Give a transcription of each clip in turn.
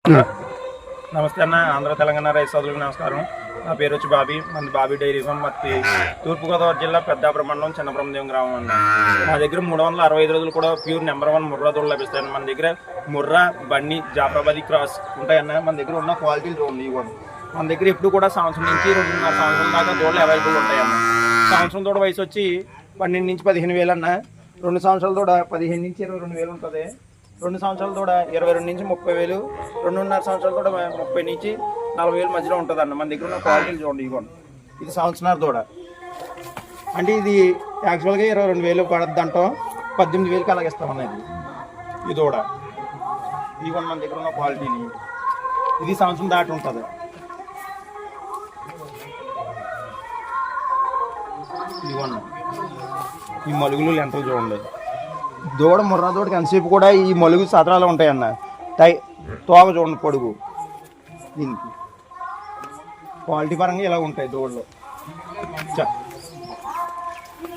నమస్తే అన్న. ఆంధ్ర తెలంగాణ రైతు సోదరులకు నమస్కారం. నా పేరు వచ్చి బాబీ. మన బాబీ డైరీ ఫామ్ మత్తి తూర్పుగోదావరి జిల్లా పెద్దాపురం మండలం చిన్నబ్రహ్మదేవం గ్రామం అండి. మా దగ్గర 365 రోజులు కూడా ప్యూర్ నెంబర్ 1 ముర్రా దూడలు లభిస్తాయండి. మన దగ్గర ముర్రా, బన్నీ, జాఫరాబాదీ క్రాస్ ఉంటాయన్న. మన దగ్గర ఉన్న క్వాలిటీలు చూడండి. ఇవ్వండి, మన దగ్గర ఎప్పుడు కూడా సంవత్సరం నుంచి 2.5 సంవత్సరం దాకా దూడలు అవైలబుల్ ఉంటాయన్న. సంవత్సరం దూడ వయసు వచ్చి 12 నుంచి 15,000 అన్న. 2 సంవత్సరాల దూడ 15 నుంచి 22,000 ఉంటుంది. 2 సంవత్సరాల దూడ 22 నుంచి 30,000, 2.5 సంవత్సరాల దూడ 30 నుంచి 40,000 మధ్యలో ఉంటుంది అన్న. మన దగ్గర ఉన్న క్వాలిటీలు చూడండి. ఇవ్వండి, ఇది సంవత్సరాల దూడ అంటే ఇది యాక్చువల్గా 22,000 పడద్దు అంటాం, 18,000కి అలాగిస్తాం అన్నది ఈ దూడ. ఇవ్వండి, మన దగ్గర ఉన్న క్వాలిటీని. ఇది సంవత్సరం దాటి ఉంటుంది. ఇవ్వండి, ఈ మలుగులు లెంటలు చూడండి. దూడ ముర్రా దూడకి ఎంతసేపు కూడా ఈ మలుగు సతరాలు ఉంటాయన్న. తోక చూడండి, పొడుగు. దీనికి క్వాలిటీ పరంగా ఇలా ఉంటాయి దూడలు.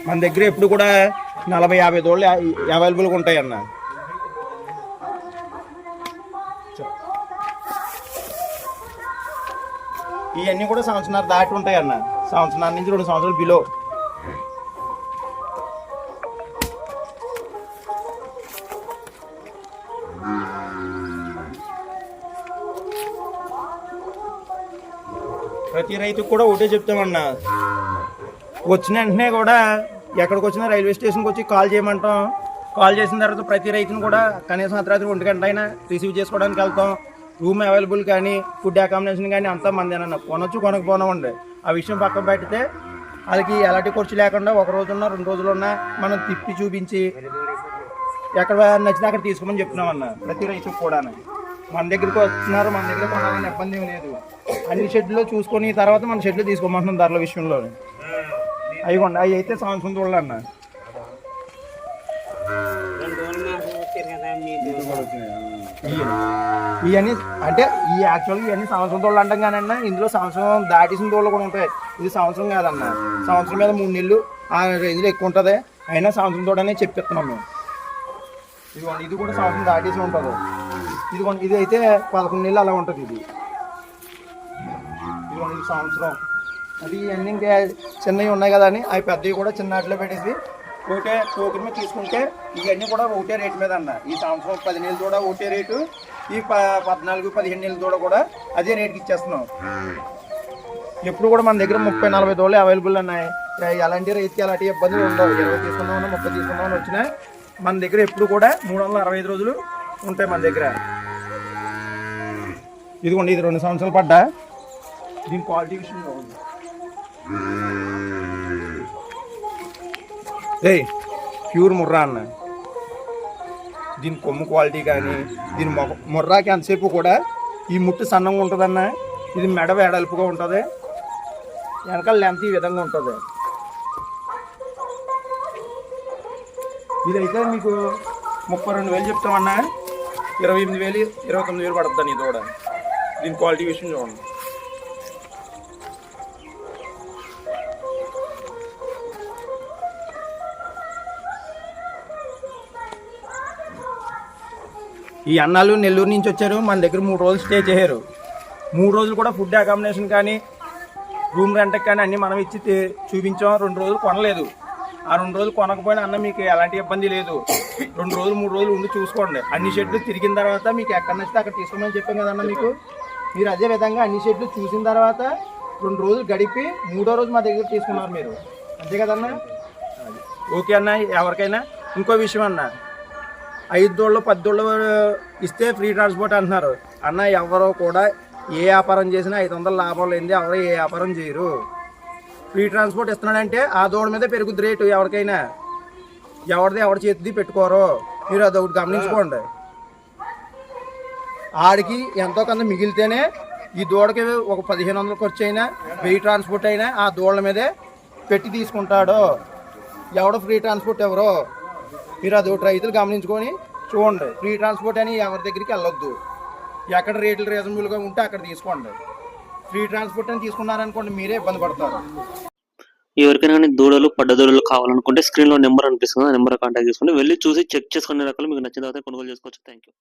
మన దగ్గర ఎప్పుడు కూడా 40-50 దూడలు అవైలబుల్గా ఉంటాయన్న. ఇవన్నీ కూడా సంవత్సరాలు దాటి ఉంటాయన్న. సంవత్సరాల నుంచి 2 సంవత్సరాలు బిలో. ప్రతి రైతుకు కూడా ఒకటే చెప్తామన్నా, వచ్చిన వెంటనే కూడా ఎక్కడికి వచ్చినా రైల్వే స్టేషన్కి వచ్చి కాల్ చేయమంటాం. కాల్ చేసిన తర్వాత ప్రతి రైతును కూడా కనీసం అర్ధరాత్రి 1 గంట అయినా రిసీవ్ చేసుకోవడానికి వెళ్తాం. రూమ్ అవైలబుల్ కానీ ఫుడ్ అకామిడేషన్ కానీ అంతా మందేనన్న. కొనొచ్చు కొనకపోనివ్వండి, ఆ విషయం పక్కన పెడితే వాళ్ళకి ఎలాంటి ఖర్చు లేకుండా 1 రోజున్నా 2 రోజులున్నా మనం తిప్పి చూపించి ఎక్కడ నచ్చితే అక్కడ తీసుకోమని చెప్తున్నామన్న. ప్రతి రైతుకు కూడా మన దగ్గరికి వస్తున్నారు, మన దగ్గర కొనాలని ఇబ్బంది ఏం లేదు. అన్ని షెడ్లో చూసుకొని తర్వాత మన షెడ్లు తీసుకోమంటున్నాం ధరల విషయంలో. అయ్యండి, అవి అయితే సంవత్సరం చూడాలన్న. ఇవన్నీ అంటే ఈ యాక్చువల్గా ఇవన్నీ సంవత్సరం దోళ్ళు అంటాం కానీ అన్న, ఇందులో సంవత్సరం దాటేసిన దోళ్ళు కూడా ఉంటాయి. ఇది సంవత్సరం కాదన్న. సంవత్సరం మీద 3 నెలలు ఆ రేంజ్లో ఎక్కువ ఉంటుంది. అయినా సంవత్సరం తోడనే చెప్పిస్తున్నాం మేము. ఇదిగోండి, ఇది కూడా సంవత్సరం దాటేసి ఉంటుంది. ఇదిగోండి, ఇది అయితే 11 నెలలు అలా ఉంటుంది. ఇది ఇదిగోండి, ఇది సంవత్సరం. అది ఇవన్నీ ఇంకా చిన్నవి ఉన్నాయి కదా అని అవి పెద్దవి కూడా చిన్న వాటిలో పెట్టేసి ఒకటే టోకెన్ మీద తీసుకుంటే ఇవన్నీ కూడా ఒకటే రేటు మీద అన్న. ఈ సంవత్సరం 10 నెలలు కూడా ఒకటే రేటు, ఈ 14-15 నెలల దూడ కూడా అదే రేటుకి ఇచ్చేస్తున్నాం. ఎప్పుడు కూడా మన దగ్గర 30-40 దూడలు అవైలబుల్ ఉన్నాయి. ఎలాంటి రైతుకి ఎలాంటి ఇబ్బందులు ఉండవు. 20 తీసుకుందామని 30 తీసుకుందామని వచ్చినా మన దగ్గర ఎప్పుడు కూడా 365 రోజులు ఉంటాయి మన దగ్గర. ఇదిగోండి, ఇది 2 సంవత్సరాలు పడ్డా. దీని క్వాలిటీ విషయంలో ప్యూర్ ముర్రా అన్న. దీని కొమ్ము క్వాలిటీ కానీ దీని ముర్రాకి ఎంతసేపు కూడా ఈ ముట్టు సన్నంగా ఉంటుందన్న. ఇది మెడ వెడల్పుగా ఉంటుంది, వెనకాల లెంత్ ఈ విధంగా ఉంటుంది. ఇదైతే మీకు 32,000 చెప్తామన్నా. 28,000, 29,000 పడుతుంది ఈ దూడ. దీని క్వాలిటీ విషయం చూడండి. ఈ అన్నాలు నెల్లూరు నుంచి వచ్చారు, మన దగ్గర 3 రోజులు స్టే చేశారు. 3 రోజులు కూడా ఫుడ్ అకామిడేషన్ కానీ రూమ్ రెంట్కి కానీ అన్నీ మనం ఇచ్చి చూపించాం. 2 రోజులు కొనలేదు. ఆ 2 రోజులు కొనకపోయినా అన్న మీకు ఎలాంటి ఇబ్బంది లేదు. 2 రోజులు 3 రోజులు ఉండి చూసుకోండి. అన్ని షెడ్లు తిరిగిన తర్వాత మీకు ఎక్కడ నచ్చితే అక్కడ తీసుకోమని చెప్పాం కదన్న మీకు. మీరు అదే విధంగా అన్ని షెడ్లు చూసిన తర్వాత 2 రోజులు గడిపి 3వ రోజు మా దగ్గర తీసుకున్నారు మీరు, అంతే కదన్న. ఓకే అన్న. ఎవరికైనా ఇంకో విషయం అన్న, 5 దోళ్ళు 10 దోళ్ళు ఇస్తే ఫ్రీ ట్రాన్స్పోర్ట్ అంటున్నారు అన్న. ఎవరో కూడా ఏ వ్యాపారం చేసినా 500 లాభం లేనిది ఎవరు ఏ వ్యాపారం చేయరు. ఫ్రీ ట్రాన్స్పోర్ట్ ఇస్తున్నాడంటే ఆ దోడ మీద పెరుగుద్ది రేటు. ఎవరికైనా ఎవరి చేతిది పెట్టుకోరు. మీరు అదొకటి గమనించుకోండి. ఆడికి ఎంతో కొంత మిగిలితేనే ఈ దూడకి ఒక 1,500 ఖర్చు అయినా 1000 ట్రాన్స్పోర్ట్ అయినా ఆ దూడల మీదే పెట్టి తీసుకుంటాడు. ఎవడో ఫ్రీ ట్రాన్స్పోర్ట్ ఎవరో మీరు అదొకటి రైతులు గమనించుకొని చూడండి. ఫ్రీ ట్రాన్స్పోర్ట్ అని ఎవరి దగ్గరికి వెళ్ళొద్దు. ఎక్కడ రేట్లు రీజనబుల్గా ఉంటే అక్కడ తీసుకోండి. ఫ్రీ ట్రాన్స్పోర్ట్ అని తీసుకున్నారనుకోండి మీరే ఇబ్బంది పడతారు. ఎవరికైనా కానీ దూడలు పడ్డ దూడలు కావాలనుకుంటే స్క్రీన్ లో నెంబర్ అనిపిస్తుంది, ఆ నెంబర్ కాంటాక్ట్ చేసుకోండి. వెళ్ళి చూసి చెక్ చేసుకునే రకాలు మీకు నచ్చిన తర్వాత కొనుగోలు చేసుకోవచ్చు. Thank you.